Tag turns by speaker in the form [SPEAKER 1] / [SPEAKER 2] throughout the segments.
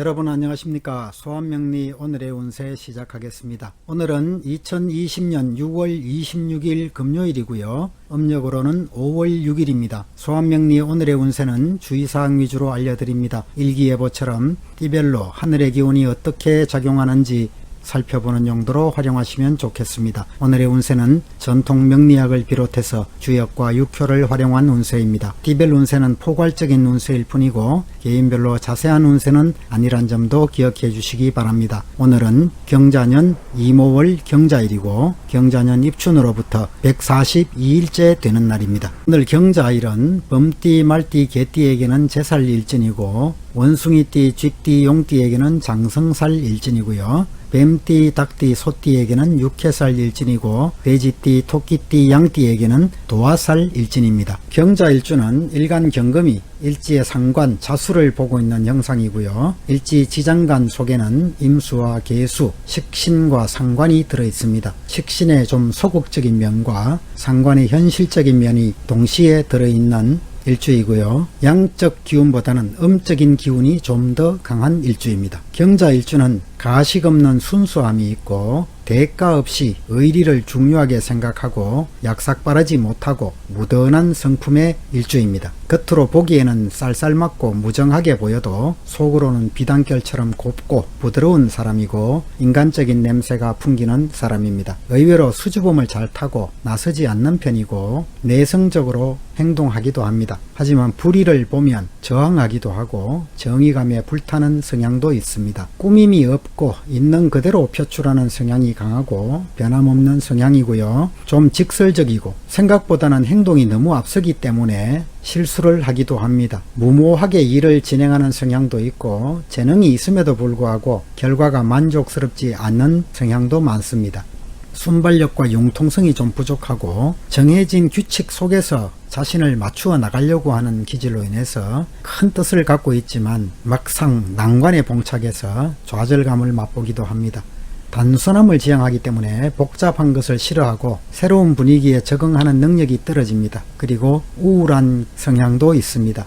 [SPEAKER 1] 여러분 안녕하십니까. 소환명리 오늘의 운세 시작하겠습니다. 오늘은 2020년 6월 26일 금요일이고요. 음력으로는 5월 6일입니다. 소환명리 오늘의 운세는 주의사항 위주로 알려드립니다. 일기예보처럼 띠별로 하늘의 기운이 어떻게 작용하는지 살펴보는 용도로 활용하시면 좋겠습니다. 오늘의 운세는 전통 명리학을 비롯해서 주역과 육효를 활용한 운세입니다. 띠별 운세는 포괄적인 운세일 뿐이고 개인별로 자세한 운세는 아니란 점도 기억해 주시기 바랍니다. 오늘은 경자년 이모월 경자일이고 경자년 입춘으로부터 142일째 되는 날입니다. 오늘 경자일은 범띠, 말띠, 개띠에게는 제살 일진이고 원숭이띠, 쥐띠, 용띠에게는 장성살 일진이고요. 뱀띠, 닭띠, 소띠에게는 육해살 일진이고 돼지띠, 토끼띠, 양띠에게는 도화살 일진입니다. 경자일주는 일간 경금이 일지의 상관, 자수를 보고 있는 형상이고요. 일지 지장간 속에는 임수와 계수, 식신과 상관이 들어있습니다. 식신의 좀 소극적인 면과 상관의 현실적인 면이 동시에 들어있는 일주이고요. 양적 기운보다는 음적인 기운이 좀 더 강한 일주입니다. 경자일주는 가식 없는 순수함이 있고 대가 없이 의리를 중요하게 생각하고 약삭빠르지 못하고 무던한 성품의 일주입니다. 겉으로 보기에는 쌀쌀맞고 무정하게 보여도 속으로는 비단결처럼 곱고 부드러운 사람이고 인간적인 냄새가 풍기는 사람입니다. 의외로 수줍음을 잘 타고 나서지 않는 편이고 내성적으로 행동하기도 합니다. 하지만 불의를 보면 저항하기도 하고 정의감에 불타는 성향도 있습니다. 꾸밈이 없고 있는 그대로 표출하는 성향이 강하고 변함없는 성향이고요. 좀 직설적이고 생각보다는 행동이 너무 앞서기 때문에 실수를 하기도 합니다. 무모하게 일을 진행하는 성향도 있고 재능이 있음에도 불구하고 결과가 만족스럽지 않는 성향도 많습니다. 순발력과 융통성이 좀 부족하고 정해진 규칙 속에서 자신을 맞추어 나가려고 하는 기질로 인해서 큰 뜻을 갖고 있지만 막상 난관에 봉착해서 좌절감을 맛보기도 합니다. 단순함을 지향하기 때문에 복잡한 것을 싫어하고 새로운 분위기에 적응하는 능력이 떨어집니다. 그리고 우울한 성향도 있습니다.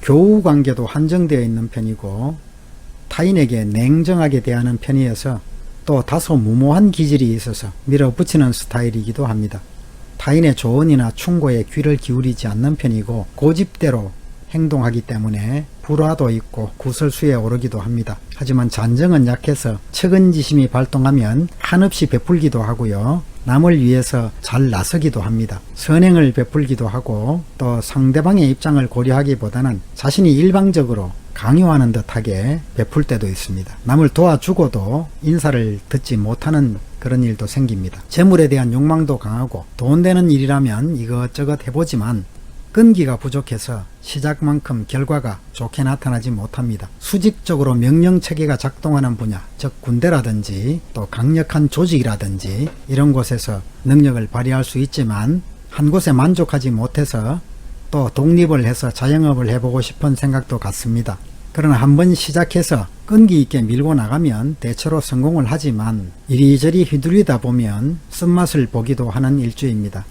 [SPEAKER 1] 교우 관계도 한정되어 있는 편이고 타인에게 냉정하게 대하는 편이어서 또 다소 무모한 기질이 있어서 밀어붙이는 스타일이기도 합니다. 타인의 조언이나 충고에 귀를 기울이지 않는 편이고 고집대로 행동하기 때문에 불화도 있고 구설수에 오르기도 합니다. 하지만 잔정은 약해서 측은지심이 발동하면 한없이 베풀기도 하고요. 남을 위해서 잘 나서기도 합니다. 선행을 베풀기도 하고 또 상대방의 입장을 고려하기보다는 자신이 일방적으로 강요하는 듯하게 베풀 때도 있습니다. 남을 도와주고도 인사를 듣지 못하는 그런 일도 생깁니다. 재물에 대한 욕망도 강하고 돈 되는 일이라면 이것저것 해보지만 끈기가 부족해서 시작만큼 결과가 좋게 나타나지 못합니다. 수직적으로 명령체계가 작동하는 분야, 즉 군대라든지 또 강력한 조직이라든지 이런 곳에서 능력을 발휘할 수 있지만 한 곳에 만족하지 못해서 또 독립을 해서 자영업을 해보고 싶은 생각도 같습니다. 그러나 한번 시작해서 끈기 있게 밀고 나가면 대체로 성공을 하지만 이리저리 휘둘리다 보면 쓴맛을 보기도 하는 일주입니다.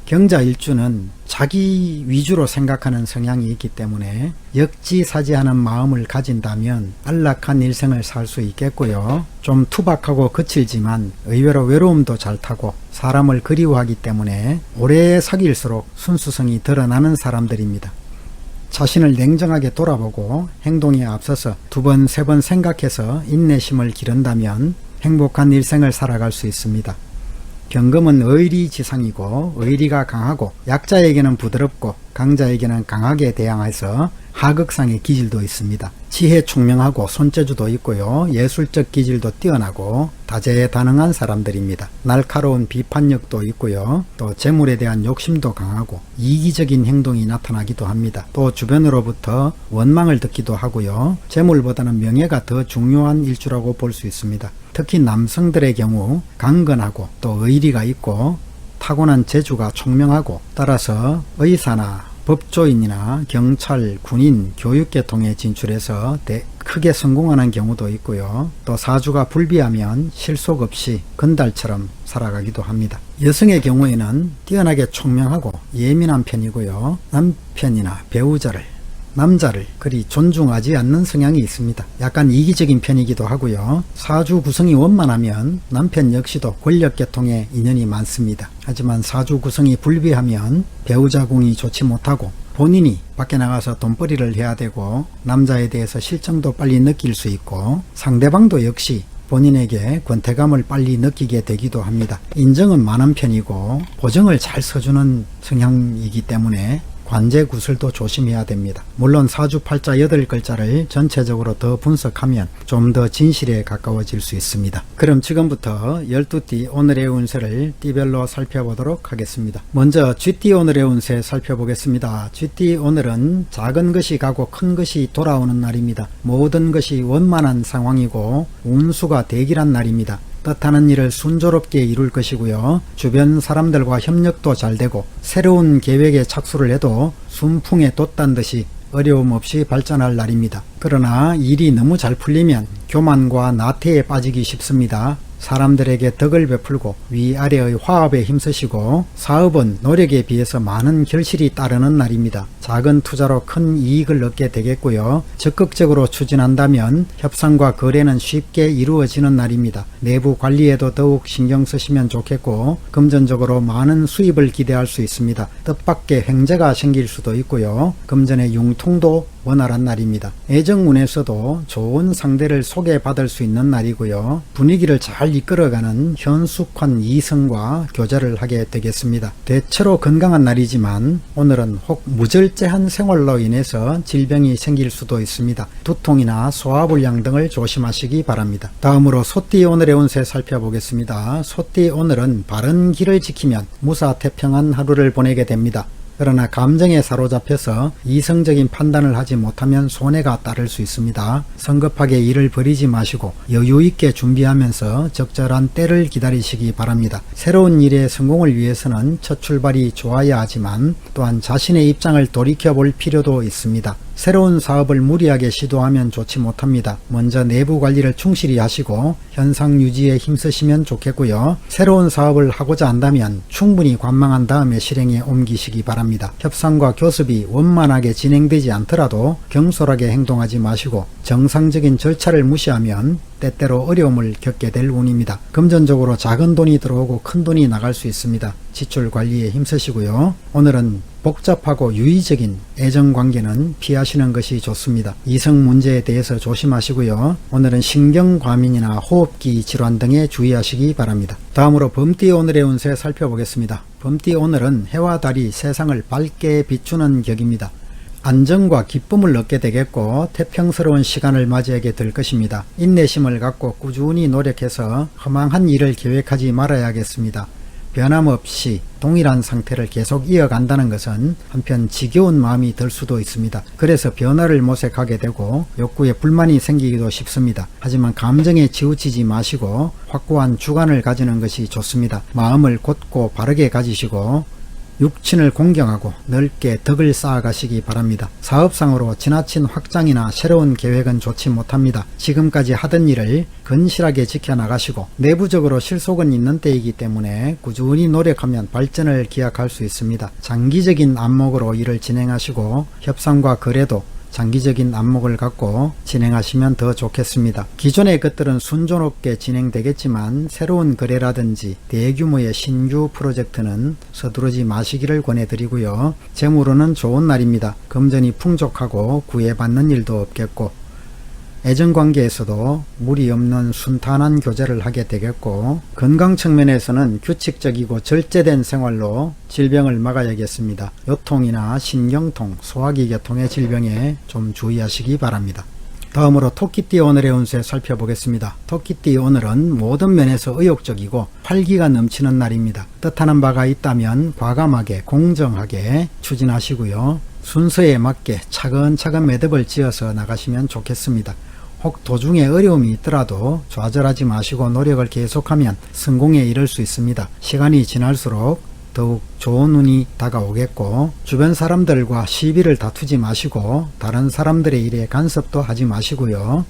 [SPEAKER 1] 경자일주는 자기 위주로 생각하는 성향이 있기 때문에 역지사지하는 마음을 가진다면 안락한 일생을 살 수 있겠고요. 좀 투박하고 거칠지만 의외로 외로움도 잘 타고 사람을 그리워하기 때문에 오래 사귈수록 순수성이 드러나는 사람들입니다. 자신을 냉정하게 돌아보고 행동에 앞서서 두 번, 세 번 생각해서 인내심을 기른다면 행복한 일생을 살아갈 수 있습니다. 경금은 의리지상이고 의리가 강하고 약자에게는 부드럽고 강자에게는 강하게 대항해서 하극상의 기질도 있습니다. 지혜 총명하고 손재주도 있고요. 예술적 기질도 뛰어나고 다재다능한 사람들입니다. 날카로운 비판력도 있고요. 또 재물에 대한 욕심도 강하고 이기적인 행동이 나타나기도 합니다. 또 주변으로부터 원망을 듣기도 하고요. 재물보다는 명예가 더 중요한 일주라고 볼 수 있습니다. 특히 남성들의 경우 강건하고 또 의리가 있고 타고난 재주가 총명하고 따라서 의사나 법조인이나 경찰, 군인, 교육계통에 진출해서 크게 성공하는 경우도 있고요. 또 사주가 불비하면 실속 없이 건달처럼 살아가기도 합니다. 여성의 경우에는 뛰어나게 총명하고 예민한 편이고요. 남편이나 배우자를 남자를 그리 존중하지 않는 성향이 있습니다. 약간 이기적인 편이기도 하고요. 사주 구성이 원만하면 남편 역시도 권력계통의 인연이 많습니다. 하지만 사주 구성이 불비하면 배우자궁이 좋지 못하고 본인이 밖에 나가서 돈벌이를 해야 되고 남자에 대해서 실정도 빨리 느낄 수 있고 상대방도 역시 본인에게 권태감을 빨리 느끼게 되기도 합니다. 인정은 많은 편이고 보정을 잘 써주는 성향이기 때문에 관제 구슬도 조심해야 됩니다. 물론 사주팔자 8글자를 전체적으로 더 분석하면 좀 더 진실에 가까워질 수 있습니다. 그럼 지금부터 12띠 오늘의 운세를 띠별로 살펴보도록 하겠습니다. 먼저 쥐띠 오늘의 운세 살펴보겠습니다. 쥐띠 오늘은 작은 것이 가고 큰 것이 돌아오는 날입니다. 모든 것이 원만한 상황이고 운수가 대길한 날입니다. 뜻하는 일을 순조롭게 이룰 것이고요. 주변 사람들과 협력도 잘 되고 새로운 계획에 착수를 해도 순풍에 돛단 듯이 어려움 없이 발전할 날입니다. 그러나 일이 너무 잘 풀리면 교만과 나태에 빠지기 쉽습니다. 사람들에게 덕을 베풀고 위아래의 화합에 힘쓰시고 사업은 노력에 비해서 많은 결실이 따르는 날입니다. 작은 투자로 큰 이익을 얻게 되겠고요. 적극적으로 추진한다면 협상과 거래는 쉽게 이루어지는 날입니다. 내부 관리에도 더욱 신경 쓰시면 좋겠고 금전적으로 많은 수입을 기대할 수 있습니다. 뜻밖의 횡재가 생길 수도 있고요. 금전의 융통도 원활한 날입니다. 애정운에서도 좋은 상대를 소개받을 수 있는 날이고요. 분위기를 잘 이끌어가는 현숙한 이성과 교제를 하게 되겠습니다. 대체로 건강한 날이지만 오늘은 혹 무절제한 생활로 인해서 질병이 생길 수도 있습니다. 두통이나 소화불량 등을 조심하시기 바랍니다. 다음으로 소띠 오늘의 운세 살펴보겠습니다. 소띠 오늘은 바른 길을 지키면 무사태평한 하루를 보내게 됩니다. 그러나 감정에 사로잡혀서 이성적인 판단을 하지 못하면 손해가 따를 수 있습니다. 성급하게 일을 벌이지 마시고 여유있게 준비하면서 적절한 때를 기다리시기 바랍니다. 새로운 일의 성공을 위해서는 첫 출발이 좋아야 하지만 또한 자신의 입장을 돌이켜볼 필요도 있습니다. 새로운 사업을 무리하게 시도하면 좋지 못합니다. 먼저 내부 관리를 충실히 하시고 현상 유지에 힘쓰시면 좋겠고요. 새로운 사업을 하고자 한다면 충분히 관망한 다음에 실행에 옮기시기 바랍니다. 협상과 교섭이 원만하게 진행되지 않더라도 경솔하게 행동하지 마시고 정상적인 절차를 무시하면 때때로 어려움을 겪게 될 운입니다. 금전적으로 작은 돈이 들어오고 큰 돈이 나갈 수 있습니다. 지출 관리에 힘쓰시고요. 오늘은 복잡하고 유의적인 애정관계는 피하시는 것이 좋습니다. 이성 문제에 대해서 조심하시고요. 오늘은 신경과민이나 호흡기 질환 등에 주의하시기 바랍니다. 다음으로 범띠 오늘의 운세 살펴보겠습니다. 범띠 오늘은 해와 달이 세상을 밝게 비추는 격입니다. 안정과 기쁨을 얻게 되겠고 태평스러운 시간을 맞이하게 될 것입니다. 인내심을 갖고 꾸준히 노력해서 허망한 일을 계획하지 말아야겠습니다. 변함없이 동일한 상태를 계속 이어간다는 것은 한편 지겨운 마음이 들 수도 있습니다. 그래서 변화를 모색하게 되고 욕구에 불만이 생기기도 쉽습니다. 하지만 감정에 치우치지 마시고 확고한 주관을 가지는 것이 좋습니다. 마음을 곧고 바르게 가지시고 육친을 공경하고 넓게 덕을 쌓아가시기 바랍니다. 사업상으로 지나친 확장이나 새로운 계획은 좋지 못합니다. 지금까지 하던 일을 건실하게 지켜나가시고 내부적으로 실속은 있는 때이기 때문에 꾸준히 노력하면 발전을 기약할 수 있습니다. 장기적인 안목으로 일을 진행하시고 협상과 거래도 장기적인 안목을 갖고 진행하시면 더 좋겠습니다. 기존의 것들은 순조롭게 진행되겠지만 새로운 거래라든지 대규모의 신규 프로젝트는 서두르지 마시기를 권해드리고요. 재물로는 좋은 날입니다. 금전이 풍족하고 구애받는 일도 없겠고 애정관계에서도 무리 없는 순탄한 교제를 하게 되겠고 건강 측면에서는 규칙적이고 절제된 생활로 질병을 막아야겠습니다. 요통이나 신경통, 소화기 계통의 질병에 좀 주의하시기 바랍니다. 다음으로 토끼띠 오늘의 운세 살펴보겠습니다. 토끼띠 오늘은 모든 면에서 의욕적이고 활기가 넘치는 날입니다. 뜻하는 바가 있다면 과감하게 공정하게 추진하시고요. 순서에 맞게 차근차근 매듭을 지어서 나가시면 좋겠습니다. 혹 도중에 어려움이 있더라도 좌절하지 마시고 노력을 계속하면 성공에 이를 수 있습니다. 시간이 지날수록 더욱 좋은 운이 다가오겠고 주변 사람들과 시비를 다투지 마시고 다른 사람들의 일에 간섭도 하지 마시고요.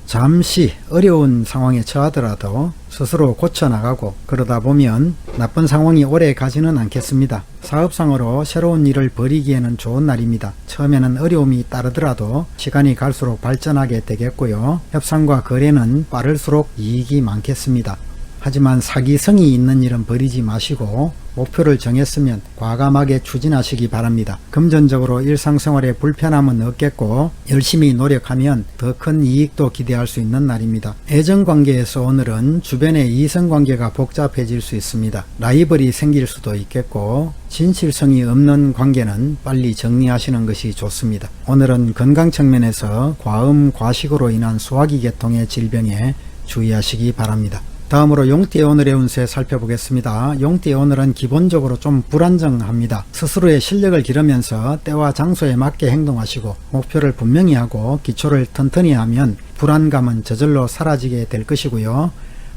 [SPEAKER 1] 잠시 어려운 상황에 처하더라도 스스로 고쳐나가고 그러다 보면 나쁜 상황이 오래 가지는 않겠습니다. 사업상으로 새로운 일을 벌이기에는 좋은 날입니다. 처음에는 어려움이 따르더라도 시간이 갈수록 발전하게 되겠고요. 협상과 거래는 빠를수록 이익이 많겠습니다. 하지만 사기성이 있는 일은 벌이지 마시고 목표를 정했으면 과감하게 추진하시기 바랍니다. 금전적으로 일상생활에 불편함은 없겠고 열심히 노력하면 더 큰 이익도 기대할 수 있는 날입니다. 애정관계에서 오늘은 주변의 이성관계가 복잡해질 수 있습니다. 라이벌이 생길 수도 있겠고 진실성이 없는 관계는 빨리 정리하시는 것이 좋습니다. 오늘은 건강 측면에서 과음, 과식으로 인한 소화기 계통의 질병에 주의하시기 바랍니다. 다음으로 용띠의 오늘의 운세 살펴보겠습니다. 용띠의 오늘은 기본적으로 좀 불안정합니다. 스스로의 실력을 기르면서 때와 장소에 맞게 행동하시고 목표를 분명히 하고 기초를 튼튼히 하면 불안감은 저절로 사라지게 될 것이고요.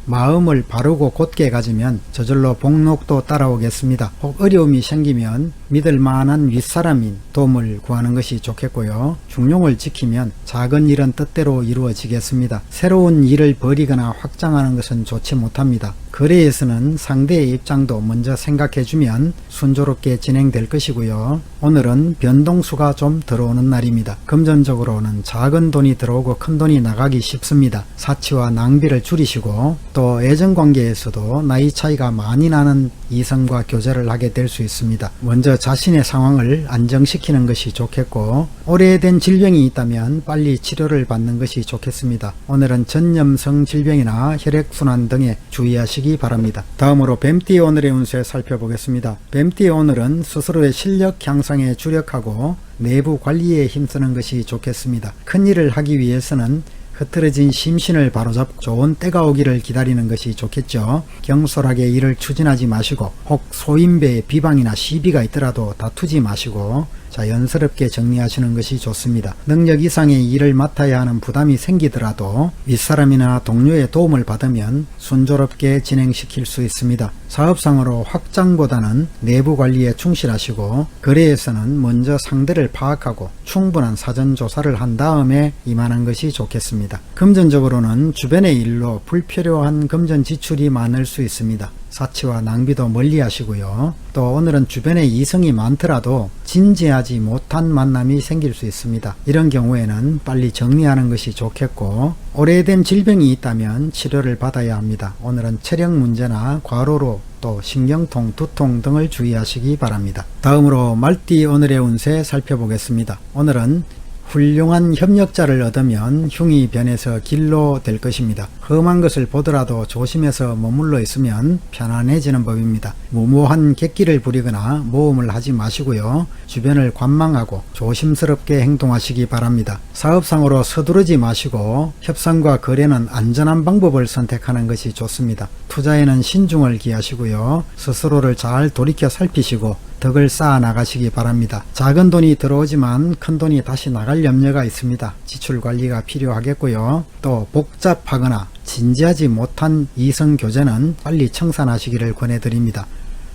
[SPEAKER 1] 마음을 바르고 곧게 가지면 저절로 복록도 따라오겠습니다. 혹 어려움이 생기면 믿을 만한 윗사람인 도움을 구하는 것이 좋겠고요. 중용을 지키면 작은 일은 뜻대로 이루어지겠습니다. 새로운 일을 벌이거나 확장하는 것은 좋지 못합니다. 거래에서는 상대의 입장도 먼저 생각해주면 순조롭게 진행될 것이고요. 오늘은 변동수가 좀 들어오는 날입니다. 금전적으로는 작은 돈이 들어오고 큰 돈이 나가기 쉽습니다. 사치와 낭비를 줄이시고 또 애정관계에서도 나이 차이가 많이 나는 이성과 교제를 하게 될 수 있습니다. 먼저 자신의 상황을 안정시키는 것이 좋겠고 오래된 질병이 있다면 빨리 치료를 받는 것이 좋겠습니다. 오늘은 전염성 질병이나 혈액순환 등에 주의하시기 바랍니다. 다음으로 뱀띠의 오늘의 운세 살펴보겠습니다. 뱀띠의 오늘은 스스로의 실력 향상에 주력하고 내부 관리에 힘쓰는 것이 좋겠습니다. 큰일을 하기 위해서는 흐트러진 심신을 바로잡고 좋은 때가 오기를 기다리는 것이 좋겠죠. 경솔하게 일을 추진하지 마시고 혹 소인배의 비방이나 시비가 있더라도 다투지 마시고 자연스럽게 정리하시는 것이 좋습니다. 능력 이상의 일을 맡아야 하는 부담이 생기더라도 윗사람이나 동료의 도움을 받으면 순조롭게 진행시킬 수 있습니다. 사업상으로 확장보다는 내부 관리에 충실하시고 거래에서는 먼저 상대를 파악하고 충분한 사전 조사를 한 다음에 임하는 것이 좋겠습니다. 금전적으로는 주변의 일로 불필요한 금전 지출이 많을 수 있습니다. 사치와 낭비도 멀리 하시고요. 또 오늘은 주변에 이성이 많더라도 진지하지 못한 만남이 생길 수 있습니다. 이런 경우에는 빨리 정리하는 것이 좋겠고 오래된 질병이 있다면 치료를 받아야 합니다. 오늘은 체력 문제나 과로로 또 신경통, 두통 등을 주의하시기 바랍니다. 다음으로 말띠 오늘의 운세 살펴보겠습니다. 오늘은 훌륭한 협력자를 얻으면 흉이 변해서 길로 될 것입니다. 험한 것을 보더라도 조심해서 머물러 있으면 편안해지는 법입니다. 무모한 객기를 부리거나 모험을 하지 마시고요. 주변을 관망하고 조심스럽게 행동하시기 바랍니다. 사업상으로 서두르지 마시고 협상과 거래는 안전한 방법을 선택하는 것이 좋습니다. 투자에는 신중을 기하시고요. 스스로를 잘 돌이켜 살피시고 덕을 쌓아 나가시기 바랍니다. 작은 돈이 들어오지만 큰 돈이 다시 나갈 염려가 있습니다. 지출 관리가 필요하겠고요. 또 복잡하거나 진지하지 못한 이성 교제는 빨리 청산하시기를 권해드립니다.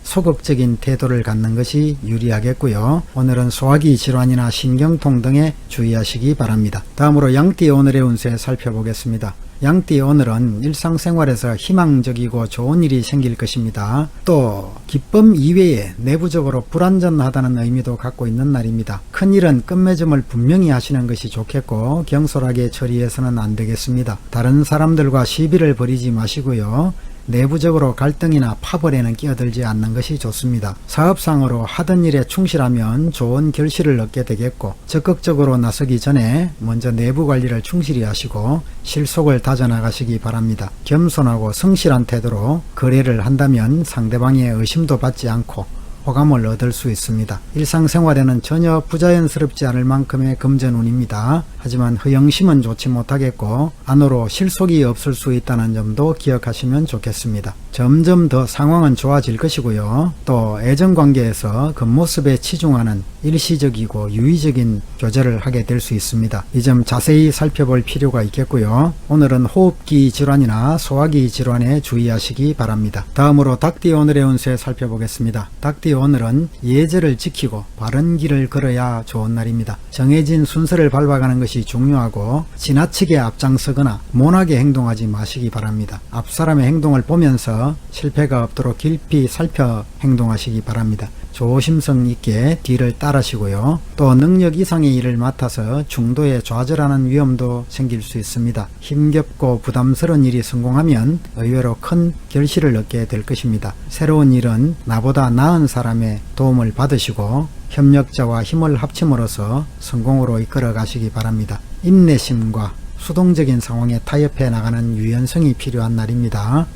[SPEAKER 1] 소극적인 태도를 갖는 것이 유리하겠고요. 오늘은 소화기 질환이나 신경통 등에 주의하시기 바랍니다. 다음으로 양띠 오늘의 운세 살펴보겠습니다. 양띠 오늘은 일상생활에서 희망적이고 좋은 일이 생길 것입니다. 또 기쁨 이외에 내부적으로 불안전하다는 의미도 갖고 있는 날입니다. 큰일은 끝맺음을 분명히 하시는 것이 좋겠고 경솔하게 처리해서는 안 되겠습니다. 다른 사람들과 시비를 벌이지 마시고요. 내부적으로 갈등이나 파벌에는 끼어들지 않는 것이 좋습니다. 사업상으로 하던 일에 충실하면 좋은 결실을 얻게 되겠고 적극적으로 나서기 전에 먼저 내부 관리를 충실히 하시고 실속을 다져나가시기 바랍니다. 겸손하고 성실한 태도로 거래를 한다면 상대방의 의심도 받지 않고 호감을 얻을 수 있습니다. 일상생활에는 전혀 부자연스럽지 않을 만큼의 금전운입니다. 하지만 허영심은 좋지 못하겠고 안으로 실속이 없을 수 있다는 점도 기억하시면 좋겠습니다. 점점 더 상황은 좋아질 것이고요. 또 애정관계에서 겉모습에 치중하는 일시적이고 유의적인 교제를 하게 될 수 있습니다. 이 점 자세히 살펴볼 필요가 있겠고요. 오늘은 호흡기 질환이나 소화기 질환에 주의하시기 바랍니다. 다음으로 닭띠 오늘의 운세 살펴보겠습니다. 닭띠 오늘은 예절을 지키고 바른 길을 걸어야 좋은 날입니다. 정해진 순서를 밟아가는 것이 중요하고 지나치게 앞장서거나 모나게 행동하지 마시기 바랍니다. 앞 사람의 행동을 보면서 실패가 없도록 깊이 살펴 행동하시기 바랍니다. 조심성 있게 뒤를 따르시고요. 또 능력 이상의 일을 맡아서 중도에 좌절하는 위험도 생길 수 있습니다. 힘겹고 부담스러운 일이 성공하면 의외로 큰 결실을 얻게 될 것입니다. 새로운 일은 나보다 나은 사람의 도움을 받으시고 협력자와 힘을 합침으로써 성공으로 이끌어 가시기 바랍니다. 인내심과 수동적인 상황에 타협해 나가는 유연성이 필요한 날입니다.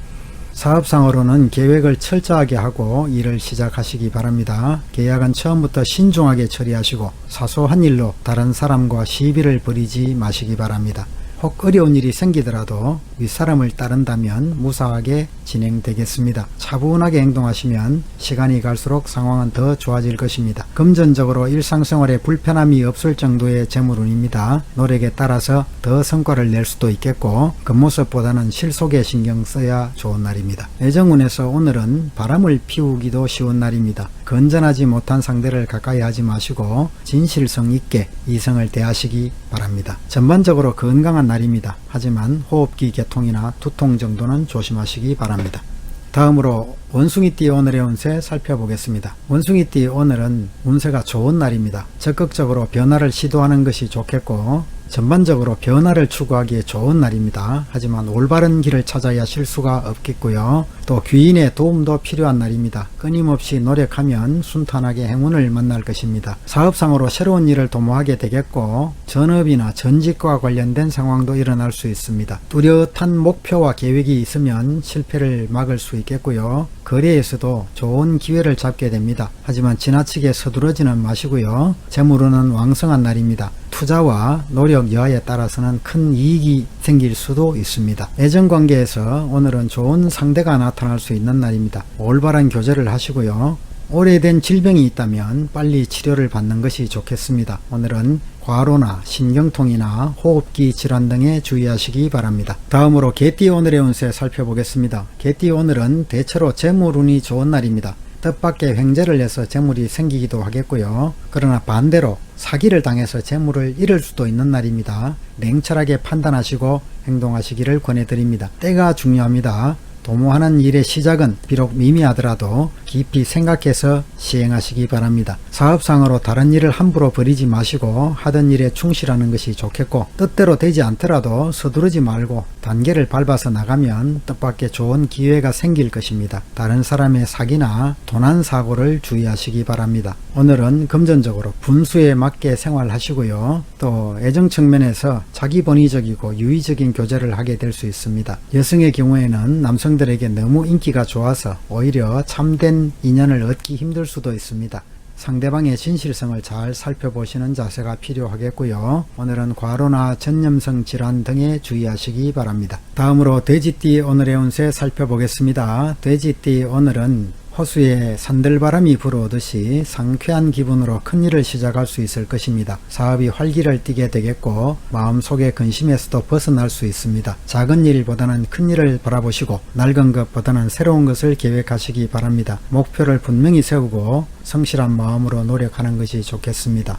[SPEAKER 1] 사업상으로는 계획을 철저하게 하고 일을 시작하시기 바랍니다. 계약은 처음부터 신중하게 처리하시고 사소한 일로 다른 사람과 시비를 벌이지 마시기 바랍니다. 혹 어려운 일이 생기더라도 윗사람을 따른다면 무사하게 진행되겠습니다. 차분하게 행동하시면 시간이 갈수록 상황은 더 좋아질 것입니다. 금전적으로 일상생활에 불편함이 없을 정도의 재물운입니다. 노력에 따라서 더 성과를 낼 수도 있겠고 겉모습보다는 실속에 신경 써야 좋은 날입니다. 애정운에서 오늘은 바람을 피우기도 쉬운 날입니다. 건전하지 못한 상대를 가까이 하지 마시고 진실성 있게 이성을 대하시기 바랍니다. 전반적으로 건강한 날입니다. 하지만 호흡기 개통이나 두통 정도는 조심하시기 바랍니다. 다음으로 원숭이띠 오늘의 운세 살펴보겠습니다. 원숭이띠 오늘은 운세가 좋은 날입니다. 적극적으로 변화를 시도하는 것이 좋겠고 전반적으로 변화를 추구하기에 좋은 날입니다. 하지만 올바른 길을 찾아야 실수가 없겠고요. 또 귀인의 도움도 필요한 날입니다. 끊임없이 노력하면 순탄하게 행운을 만날 것입니다. 사업상으로 새로운 일을 도모하게 되겠고 전업이나 전직과 관련된 상황도 일어날 수 있습니다. 뚜렷한 목표와 계획이 있으면 실패를 막을 수 있겠고요. 거래에서도 좋은 기회를 잡게 됩니다. 하지만 지나치게 서두르지는 마시고요. 재물운은 왕성한 날입니다. 투자와 노력 여하에 따라서는 큰 이익이 생길 수도 있습니다. 애정관계에서 오늘은 좋은 상대가 나타날 수 있는 날입니다. 올바른 교제를 하시고요. 오래된 질병이 있다면 빨리 치료를 받는 것이 좋겠습니다. 오늘은 과로나 신경통이나 호흡기 질환 등에 주의하시기 바랍니다. 다음으로 개띠 오늘의 운세 살펴보겠습니다. 개띠 오늘은 대체로 재물운이 좋은 날입니다. 뜻밖의 횡재를 해서 재물이 생기기도 하겠고요. 그러나 반대로 사기를 당해서 재물을 잃을 수도 있는 날입니다. 냉철하게 판단하시고 행동하시기를 권해드립니다. 때가 중요합니다. 도모하는 일의 시작은 비록 미미하더라도 깊이 생각해서 시행하시기 바랍니다. 사업상으로 다른 일을 함부로 벌이지 마시고 하던 일에 충실하는 것이 좋겠고 뜻대로 되지 않더라도 서두르지 말고 단계를 밟아서 나가면 뜻밖의 좋은 기회가 생길 것입니다. 다른 사람의 사기나 도난 사고를 주의하시기 바랍니다. 오늘은 금전적으로 분수에 맞게 생활하시고요. 또 애정 측면에서 자기본위적이고 유의적인 교제를 하게 될 수 있습니다. 여성의 경우에는 남성들에게 너무 인기가 좋아서 오히려 참된 인연을 얻기 힘들 수도 있습니다. 상대방의 진실성을 잘 살펴보시는 자세가 필요하겠고요. 오늘은 과로나 전염성 질환 등에 주의하시기 바랍니다. 다음으로 돼지띠 오늘의 운세 살펴보겠습니다. 돼지띠 오늘은 호수에 산들바람이 불어오듯이 상쾌한 기분으로 큰일을 시작할 수 있을 것입니다. 사업이 활기를 띠게 되겠고 마음속의 근심에서도 벗어날 수 있습니다. 작은 일보다는 큰 일을 바라보시고 낡은 것보다는 새로운 것을 계획하시기 바랍니다. 목표를 분명히 세우고 성실한 마음으로 노력하는 것이 좋겠습니다.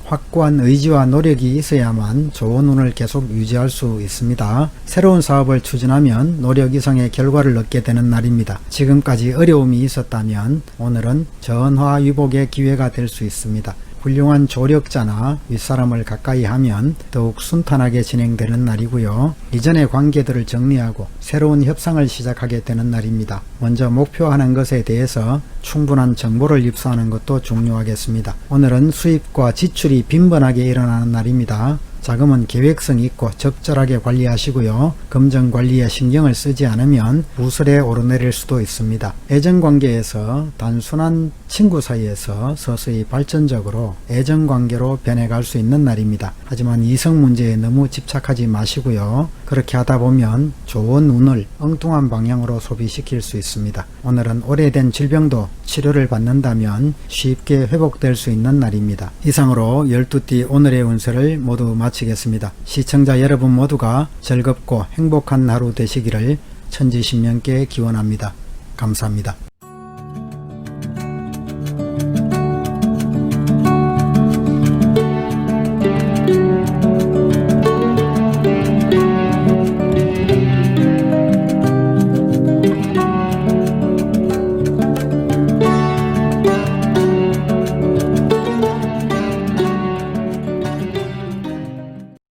[SPEAKER 1] 확고한 의지와 노력이 있어야만 좋은 운을 계속 유지할 수 있습니다. 새로운 사업을 추진하면 노력 이상의 결과를 얻게 되는 날입니다. 지금까지 어려움이 있었다면 오늘은 전화위복의 기회가 될 수 있습니다. 훌륭한 조력자나 윗사람을 가까이 하면 더욱 순탄하게 진행되는 날이고요. 이전의 관계들을 정리하고 새로운 협상을 시작하게 되는 날입니다. 먼저 목표하는 것에 대해서 충분한 정보를 입수하는 것도 중요하겠습니다. 오늘은 수입과 지출이 빈번하게 일어나는 날입니다. 자금은 계획성 있고 적절하게 관리하시고요. 금전 관리에 신경을 쓰지 않으면 부설에 오르내릴 수도 있습니다. 애정관계에서 단순한 친구 사이에서 서서히 발전적으로 애정관계로 변해갈 수 있는 날입니다. 하지만 이성 문제에 너무 집착하지 마시고요. 그렇게 하다 보면 좋은 운을 엉뚱한 방향으로 소비시킬 수 있습니다. 오늘은 오래된 질병도 치료를 받는다면 쉽게 회복될 수 있는 날입니다. 이상으로 12띠 오늘의 운세를 모두 마치겠습니다. 시청자 여러분 모두가 즐겁고 행복한 하루 되시기를 천지신명께 기원합니다. 감사합니다.